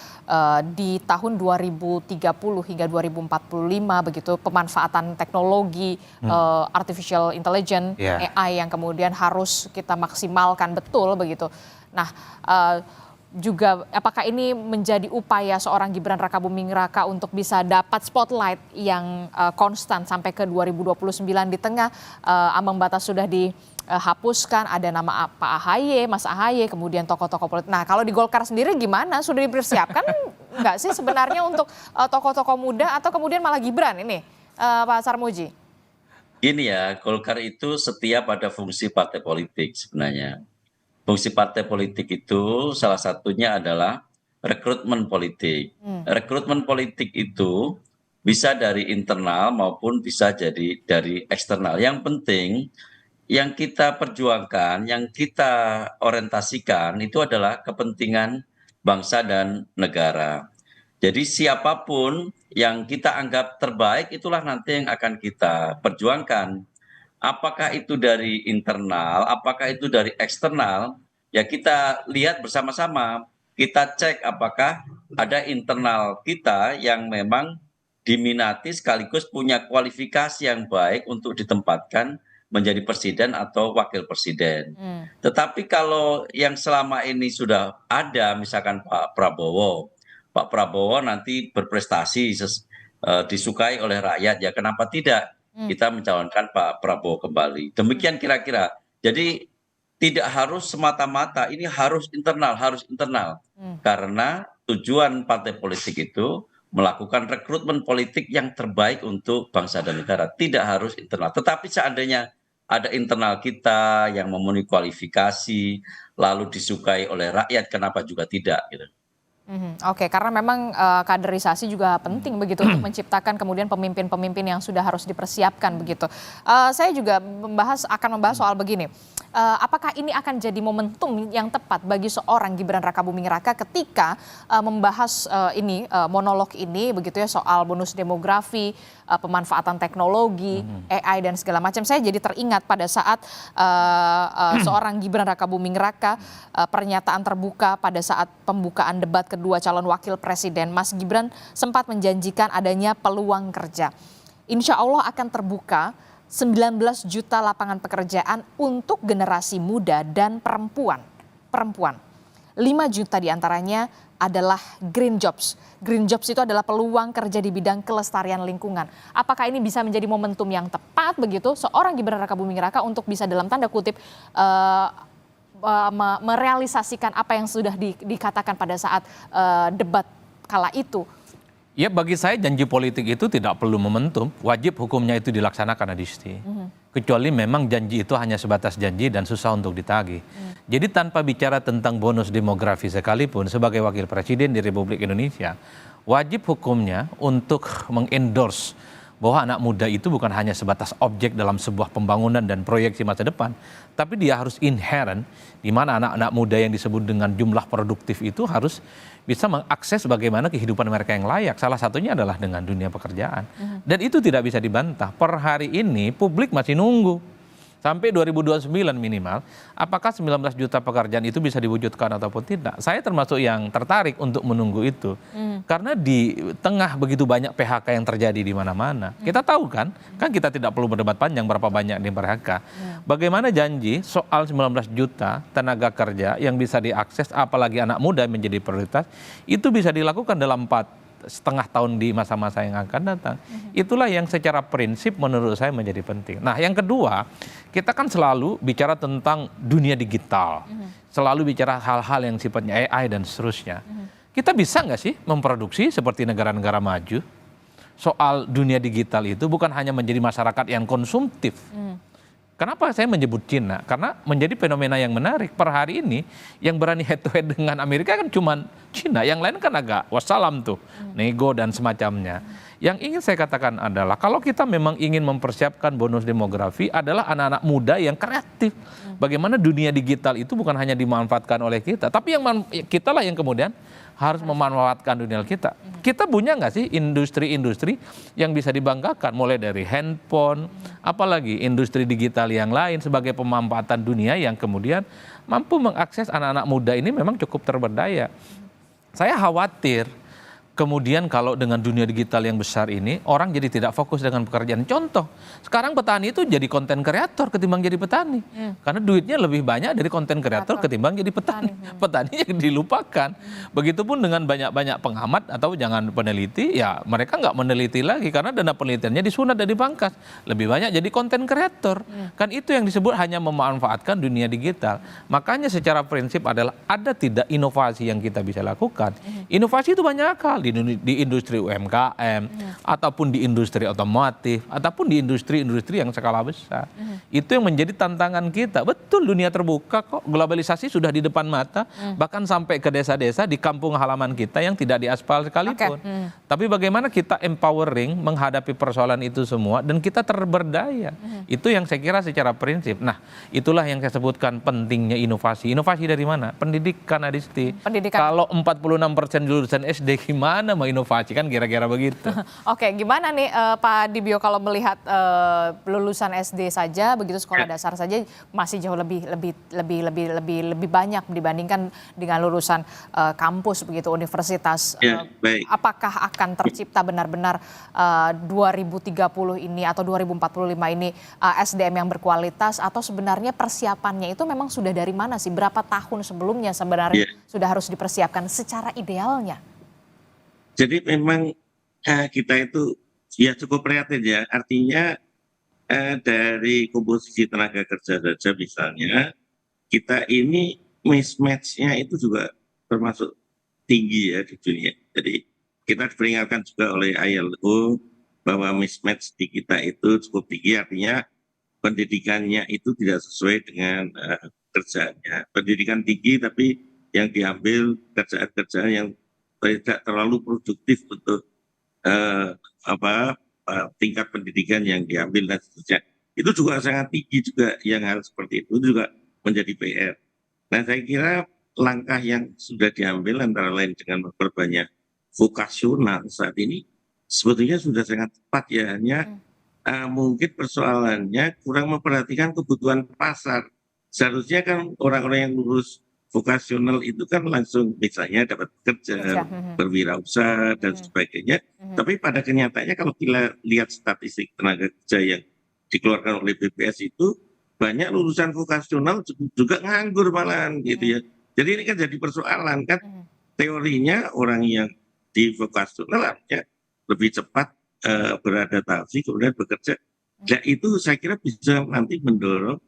di tahun 2030 hingga 2045 begitu, pemanfaatan teknologi artificial intelligence AI yang kemudian harus kita maksimalkan betul begitu. Nah, juga apakah ini menjadi upaya seorang Gibran Rakabuming Raka untuk bisa dapat spotlight yang konstan sampai ke 2029 di tengah ambang batas sudah dihapuskan, ada nama Pak AHY, Mas AHY, kemudian tokoh-tokoh politik. Nah, kalau di Golkar sendiri gimana? Sudah dipersiapkan nggak sih sebenarnya untuk tokoh-tokoh muda atau kemudian malah Gibran ini, Pak Sarmuji? Ini ya, Golkar itu setia pada fungsi partai politik sebenarnya. Fungsi partai politik itu salah satunya adalah rekrutmen politik. Rekrutmen politik itu bisa dari internal maupun bisa jadi dari eksternal. Yang penting yang kita perjuangkan, yang kita orientasikan itu adalah kepentingan bangsa dan negara. Jadi siapapun yang kita anggap terbaik itulah nanti yang akan kita perjuangkan. Apakah itu dari internal, apakah itu dari eksternal, ya kita lihat bersama-sama. Kita cek apakah ada internal kita yang memang diminati sekaligus punya kualifikasi yang baik untuk ditempatkan menjadi presiden atau wakil presiden. Tetapi kalau yang selama ini sudah ada, misalkan Pak Prabowo nanti berprestasi disukai oleh rakyat, ya kenapa tidak kita mencalonkan Pak Prabowo kembali. Demikian kira-kira. Jadi tidak harus semata-mata ini harus internal. Karena tujuan partai politik itu melakukan rekrutmen politik yang terbaik untuk bangsa dan negara. Tidak harus internal. Tetapi seandainya ada internal kita yang memenuhi kualifikasi, lalu disukai oleh rakyat, kenapa juga tidak gitu. Oke, karena memang kaderisasi juga penting begitu untuk menciptakan kemudian pemimpin-pemimpin yang sudah harus dipersiapkan begitu. Saya juga akan membahas soal begini. Apakah ini akan jadi momentum yang tepat bagi seorang Gibran Rakabuming Raka ketika membahas monolog ini begitu ya, soal bonus demografi, pemanfaatan teknologi, AI dan segala macam. Saya jadi teringat pada saat seorang Gibran Rakabuming Raka pernyataan terbuka pada saat pembukaan debat kedua calon wakil presiden. Mas Gibran sempat menjanjikan adanya peluang kerja. Insya Allah akan terbuka 19 juta lapangan pekerjaan untuk generasi muda dan perempuan. 5 juta diantaranya adalah green jobs. Green jobs itu adalah peluang kerja di bidang kelestarian lingkungan. Apakah ini bisa menjadi momentum yang tepat begitu seorang Gibran Rakabuming Raka untuk bisa dalam tanda kutip merealisasikan apa yang sudah dikatakan pada saat debat kala itu? Ya, bagi saya janji politik itu tidak perlu momentum, wajib hukumnya itu dilaksanakan, Adisti. Kecuali memang janji itu hanya sebatas janji dan susah untuk ditagih. Jadi tanpa bicara tentang bonus demografi sekalipun, sebagai wakil presiden di Republik Indonesia, wajib hukumnya untuk mengendorse bahwa anak muda itu bukan hanya sebatas objek dalam sebuah pembangunan dan proyeksi masa depan, tapi dia harus inherent, di mana anak-anak muda yang disebut dengan jumlah produktif itu harus bisa mengakses bagaimana kehidupan mereka yang layak. Salah satunya adalah dengan dunia pekerjaan. Dan itu tidak bisa dibantah. Per hari ini publik masih nunggu sampai 2029 minimal, apakah 19 juta pekerjaan itu bisa diwujudkan ataupun tidak. Saya termasuk yang tertarik untuk menunggu itu. Karena di tengah begitu banyak PHK yang terjadi di mana-mana. Kita tahu kan kita tidak perlu berdebat panjang berapa banyak di PHK. Bagaimana janji soal 19 juta tenaga kerja yang bisa diakses, apalagi anak muda menjadi prioritas, itu bisa dilakukan dalam 4,5 tahun di masa-masa yang akan datang. Itulah yang secara prinsip menurut saya menjadi penting. Nah, yang kedua, kita kan selalu bicara tentang dunia digital, selalu bicara hal-hal yang sifatnya AI dan seterusnya. Kita bisa nggak sih memproduksi seperti negara-negara maju? Soal dunia digital itu bukan hanya menjadi masyarakat yang konsumtif. Kenapa saya menyebut Cina? Karena menjadi fenomena yang menarik. Per hari ini yang berani head to head dengan Amerika kan cuma Cina. Yang lain kan agak wassalam tuh, nego dan semacamnya. Yang ingin saya katakan adalah kalau kita memang ingin mempersiapkan bonus demografi adalah anak-anak muda yang kreatif. Bagaimana dunia digital itu bukan hanya dimanfaatkan oleh kita, tapi kita lah yang kemudian harus memanfaatkan dunia kita. Kita punya nggak sih industri-industri yang bisa dibanggakan, mulai dari handphone, apalagi industri digital yang lain sebagai pemanfaatan dunia yang kemudian mampu mengakses anak-anak muda ini memang cukup terberdaya. Saya khawatir kemudian kalau dengan dunia digital yang besar ini, orang jadi tidak fokus dengan pekerjaan. Contoh, sekarang petani itu jadi konten kreator ketimbang jadi petani. Karena duitnya lebih banyak dari konten kreator ketimbang jadi petani. Petaninya dilupakan. Begitupun dengan banyak-banyak pengamat atau jangan peneliti, ya mereka nggak meneliti lagi karena dana penelitiannya disunat dan dipangkas. Lebih banyak jadi konten kreator. Kan itu yang disebut hanya memanfaatkan dunia digital. Makanya secara prinsip adalah ada tidak inovasi yang kita bisa lakukan. Inovasi itu banyak hal. Di industri UMKM, ataupun di industri otomotif, ataupun di industri-industri yang skala besar. Itu yang menjadi tantangan kita. Betul, dunia terbuka kok, globalisasi sudah di depan mata, bahkan sampai ke desa-desa di kampung halaman kita yang tidak diaspal sekalipun. Tapi bagaimana kita empowering menghadapi persoalan itu semua dan kita terberdaya. Itu yang saya kira secara prinsip. Nah, itulah yang saya sebutkan pentingnya inovasi. Inovasi dari mana? Pendidikan, Adisti. Kalau 46% lulusan SD gimana? gimana mau inovasi kan kira-kira begitu. Oke, gimana nih Pak Dibio kalau melihat lulusan SD saja begitu sekolah dasar saja masih jauh lebih banyak dibandingkan dengan lulusan kampus begitu universitas. Baik. Apakah akan tercipta benar-benar 2030 ini atau 2045 ini SDM yang berkualitas atau sebenarnya persiapannya itu memang sudah dari mana sih? Berapa tahun sebelumnya sebenarnya sudah harus dipersiapkan secara idealnya? Jadi memang kita itu ya cukup prihatin ya. Artinya dari komposisi tenaga kerja saja misalnya, kita ini mismatch-nya itu juga termasuk tinggi ya di dunia. Jadi kita diperingatkan juga oleh ILO bahwa mismatch di kita itu cukup tinggi, artinya pendidikannya itu tidak sesuai dengan kerjaannya. Pendidikan tinggi tapi yang diambil kerjaan-kerjaan yang tidak terlalu produktif untuk tingkat pendidikan yang diambil dan seterusnya. Itu juga sangat tinggi juga yang hal seperti itu juga menjadi PR. Nah saya kira langkah yang sudah diambil antara lain dengan memperbanyak vokasional saat ini sebetulnya sudah sangat tepat ya. Hanya mungkin persoalannya kurang memperhatikan kebutuhan pasar. Seharusnya kan orang-orang yang lulus vokasional itu kan langsung misalnya dapat kerja, berwirausaha dan sebagainya. Tapi pada kenyataannya kalau kita lihat statistik tenaga kerja yang dikeluarkan oleh BPS itu banyak lulusan vokasional juga nganggur malahan gitu ya. Jadi ini kan jadi persoalan kan. Teorinya orang yang di vokasional artinya lebih cepat beradaptasi kemudian bekerja. Nah itu saya kira bisa nanti mendorong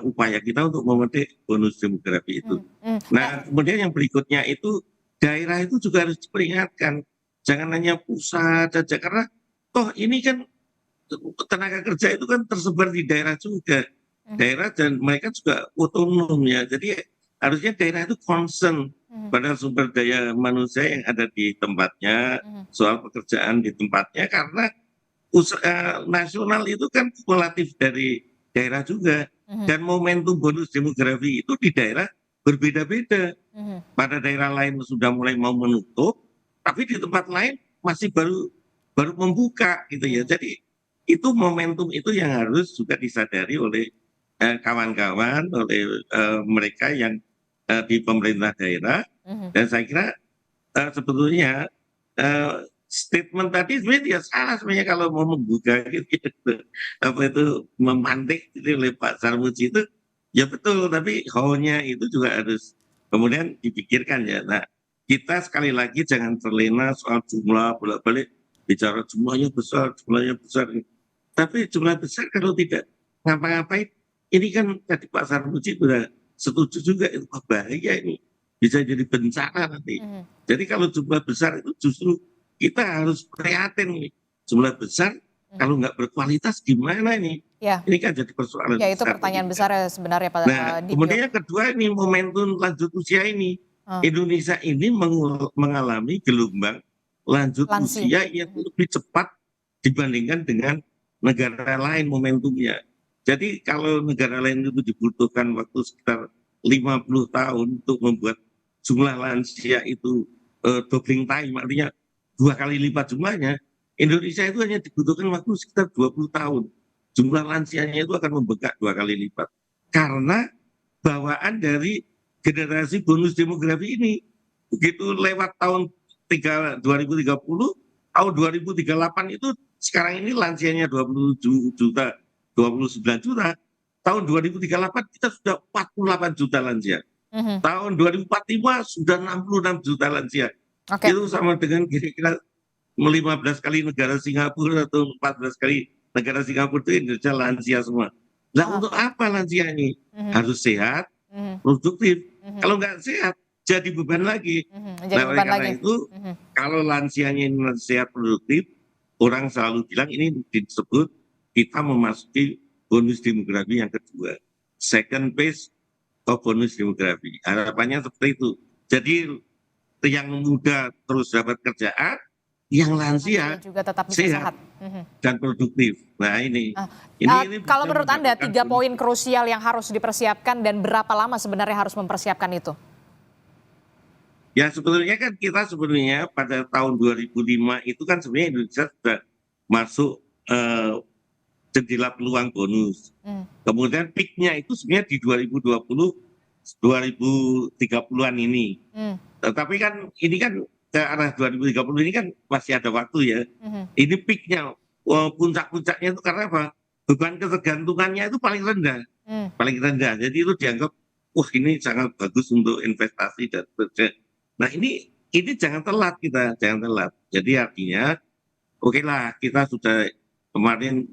upaya kita untuk memetik bonus demografi itu. Nah, kemudian yang berikutnya itu daerah itu juga harus diperingatkan. Jangan hanya pusat saja karena toh ini kan tenaga kerja itu kan tersebar di daerah juga. Daerah dan mereka juga otonom ya. Jadi harusnya daerah itu concern pada sumber daya manusia yang ada di tempatnya, soal pekerjaan di tempatnya karena nasional itu kan kumulatif dari daerah juga. Dan momentum bonus demografi itu di daerah berbeda-beda. Pada daerah lain sudah mulai mau menutup, tapi di tempat lain masih baru membuka gitu ya. Jadi itu momentum itu yang harus juga disadari oleh kawan-kawan, oleh mereka yang di pemerintah daerah. Dan saya kira sebetulnya statement tadi sebenarnya salah sebenarnya kalau mau membuka gitu. Apa itu memantik gitu oleh Pak Sarmuji itu ya betul, tapi how-nya itu juga harus kemudian dipikirkan ya. Nah kita sekali lagi jangan terlena soal jumlah, bolak-balik bicara jumlahnya besar, tapi jumlah besar kalau tidak ngapa-ngapain ini kan tadi Pak Sarmuji sudah setuju juga itu bahaya ini bisa jadi bencana nanti. Jadi kalau jumlah besar itu justru kita harus prihatin nih, jumlah besar kalau nggak berkualitas gimana ini? Ya. Ini kan jadi persoalan. Ya itu pertanyaan besar ya sebenarnya Pak. Nah, kemudian yang kedua ini momentum lanjut usia ini. Indonesia ini mengalami gelombang lanjut usia yang lebih cepat dibandingkan dengan negara lain momentumnya. Jadi kalau negara lain itu dibutuhkan waktu sekitar 50 tahun untuk membuat jumlah lansia itu doubling time, artinya 2 kali lipat jumlahnya, Indonesia itu hanya dibutuhkan waktu sekitar 20 tahun. Jumlah lansianya itu akan membengkak 2 kali lipat. Karena bawaan dari generasi bonus demografi ini. Begitu lewat tahun 2030, tahun 2038 itu sekarang ini lansianya 27 juta, 29 juta. Tahun 2038 kita sudah 48 juta lansia. Tahun 2045 sudah 66 juta lansia. Itu sama dengan kira-kira 15 kali negara Singapura atau 14 kali negara Singapura itu Indonesia lansia semua. Nah untuk apa lansia ini? Harus sehat, produktif. Kalau nggak sehat, jadi beban lagi. Nah oleh karena itu, kalau lansianya ini sehat, produktif, orang selalu bilang ini disebut kita memasuki bonus demografi yang kedua. Second phase of bonus demografi. Harapannya seperti itu. Jadi yang muda terus dapat kerjaan, yang lansia juga tetap bisa sehat dan produktif. Nah ini kalau menurut Anda 3 poin krusial yang harus dipersiapkan dan berapa lama sebenarnya harus mempersiapkan itu? Ya sebetulnya kan kita sebenarnya pada tahun 2005 itu kan sebenarnya Indonesia sudah masuk jendela peluang bonus. Kemudian peaknya itu sebenarnya di 2020, 2030-an ini. Tetapi kan ini kan ke arah 2030 ini kan masih ada waktu ya. Ini peaknya, puncak-puncaknya itu karena apa? Beban ketergantungannya itu paling rendah. Paling rendah. Jadi itu dianggap, wah ini sangat bagus untuk investasi dan sebagainya. Nah ini jangan telat kita, jangan telat. Jadi artinya, oke lah kita sudah kemarin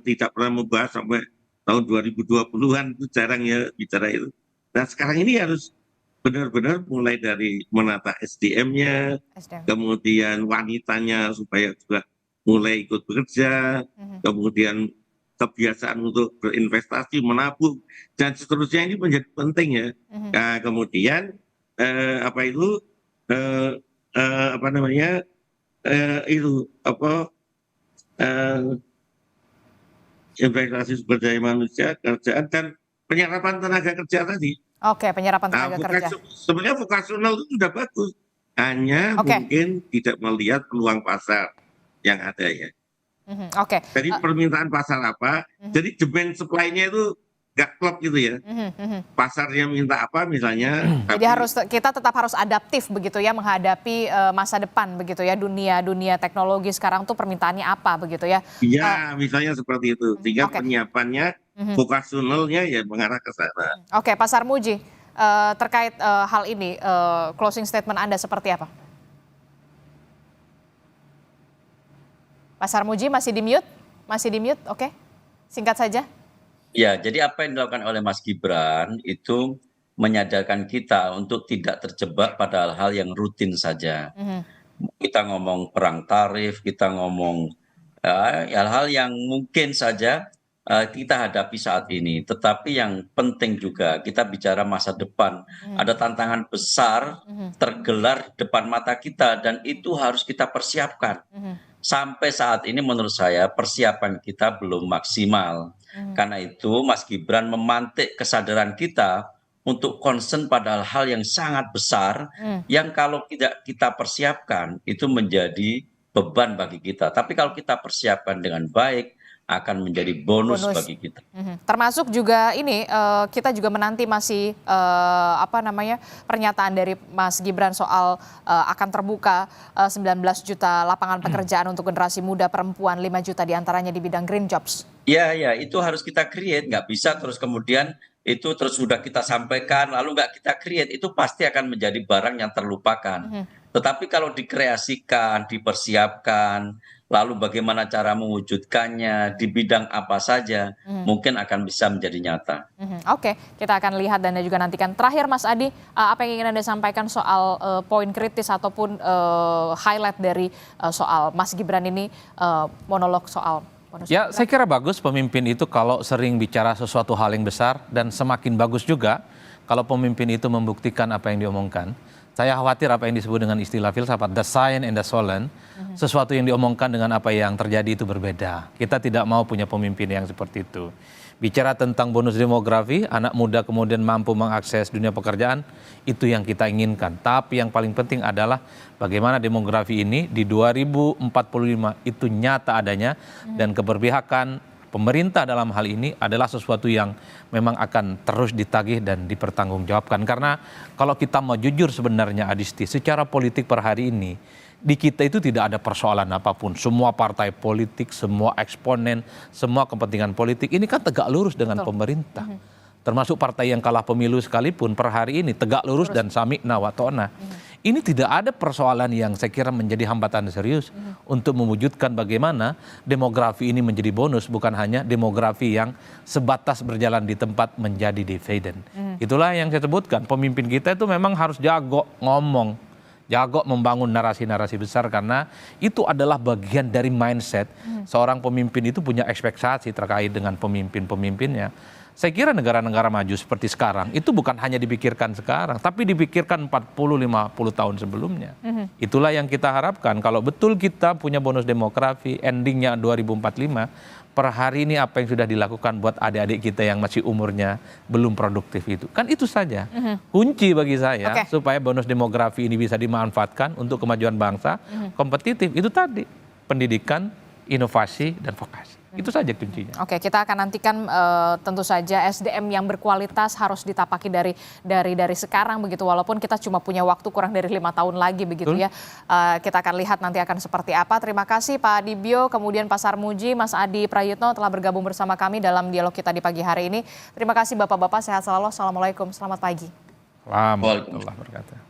tidak pernah membahas sampai tahun 2020-an, itu jarang ya bicara itu. Nah sekarang ini harus benar-benar mulai dari menata SDM-nya, kemudian wanitanya supaya juga mulai ikut bekerja, kemudian kebiasaan untuk berinvestasi, menabung, dan seterusnya ini menjadi penting ya. Nah, kemudian investasi sumber daya manusia, kerjaan, dan penyerapan tenaga kerja tadi. Oke, penyerapan tenaga kerja. Sebenarnya vokasional itu sudah bagus, hanya mungkin tidak melihat peluang pasar yang ada ya. Jadi permintaan pasar apa, jadi demand supply-nya itu nggak klop gitu ya. Pasarnya minta apa misalnya. Jadi kita tetap harus adaptif begitu ya menghadapi masa depan begitu ya, dunia teknologi sekarang tuh permintaannya apa begitu ya. Iya, misalnya seperti itu. Sehingga penyiapannya, vokasionalnya ya mengarah ke sana. Oke, Pak Sarmuji, terkait hal ini, closing statement Anda seperti apa? Pak Sarmuji masih di mute? Masih di mute, oke. Singkat saja. Ya, jadi apa yang dilakukan oleh Mas Gibran itu menyadarkan kita untuk tidak terjebak pada hal-hal yang rutin saja. Kita ngomong perang tarif, kita ngomong hal-hal yang mungkin saja kita hadapi saat ini. Tetapi yang penting juga kita bicara masa depan. Ada tantangan besar tergelar depan mata kita dan itu harus kita persiapkan. Sampai saat ini menurut saya persiapan kita belum maksimal. Karena itu Mas Gibran memantik kesadaran kita untuk concern pada hal yang sangat besar yang kalau tidak kita persiapkan itu menjadi beban bagi kita. Tapi kalau kita persiapkan dengan baik akan menjadi bonus bagi kita. Termasuk juga ini kita juga menanti masih pernyataan dari Mas Gibran soal akan terbuka 19 juta lapangan pekerjaan untuk generasi muda perempuan, 5 juta diantaranya di bidang green jobs. Ya, itu harus kita create, nggak bisa terus kemudian itu terus sudah kita sampaikan lalu nggak kita create, itu pasti akan menjadi barang yang terlupakan. Tetapi kalau dikreasikan, dipersiapkan, lalu bagaimana cara mewujudkannya, di bidang apa saja, mungkin akan bisa menjadi nyata. Oke, kita akan lihat dan juga nantikan. Terakhir Mas Adi, apa yang ingin Anda sampaikan soal poin kritis ataupun highlight dari soal Mas Gibran ini, monolog soal bonus? Ya, saya kira bagus pemimpin itu kalau sering bicara sesuatu hal yang besar, dan semakin bagus juga kalau pemimpin itu membuktikan apa yang diomongkan. Saya khawatir apa yang disebut dengan istilah filsafat, the sign and the solen, sesuatu yang diomongkan dengan apa yang terjadi itu berbeda. Kita tidak mau punya pemimpin yang seperti itu. Bicara tentang bonus demografi, anak muda kemudian mampu mengakses dunia pekerjaan, itu yang kita inginkan. Tapi yang paling penting adalah bagaimana demografi ini di 2045 itu nyata adanya, dan keberpihakan pemerintah dalam hal ini adalah sesuatu yang memang akan terus ditagih dan dipertanggungjawabkan. Karena kalau kita mau jujur sebenarnya Adisti, secara politik per hari ini, di kita itu tidak ada persoalan apapun. Semua partai politik, semua eksponen, semua kepentingan politik ini kan tegak lurus dengan pemerintah. Termasuk partai yang kalah pemilu sekalipun per hari ini tegak lurus dan sami'na wa ta'na. Ini tidak ada persoalan yang saya kira menjadi hambatan serius untuk mewujudkan bagaimana demografi ini menjadi bonus, bukan hanya demografi yang sebatas berjalan di tempat menjadi dividen. Itulah yang saya sebutkan, pemimpin kita itu memang harus jago ngomong, jago membangun narasi-narasi besar, karena itu adalah bagian dari mindset seorang pemimpin itu punya ekspektasi terkait dengan pemimpin-pemimpinnya. Saya kira negara-negara maju seperti sekarang itu bukan hanya dipikirkan sekarang, tapi dipikirkan 40-50 tahun sebelumnya. Itulah yang kita harapkan. Kalau betul kita punya bonus demografi, endingnya 2045, per hari ini apa yang sudah dilakukan buat adik-adik kita yang masih umurnya belum produktif itu. Kan itu saja kunci bagi saya supaya bonus demografi ini bisa dimanfaatkan untuk kemajuan bangsa, kompetitif. Itu tadi, pendidikan, inovasi, dan vokasi. Itu saja kuncinya. Oke, kita akan nantikan tentu saja SDM yang berkualitas harus ditapaki dari sekarang begitu, walaupun kita cuma punya waktu kurang dari 5 tahun lagi begitu ya. Kita akan lihat nanti akan seperti apa. Terima kasih Pak Dibyo, kemudian Pak Sarmuji, Mas Adi Prayitno telah bergabung bersama kami dalam dialog kita di pagi hari ini. Terima kasih Bapak-bapak, sehat selalu. Assalamualaikum, selamat pagi. Waalaikumsalam warahmatullahi wabarakatuh.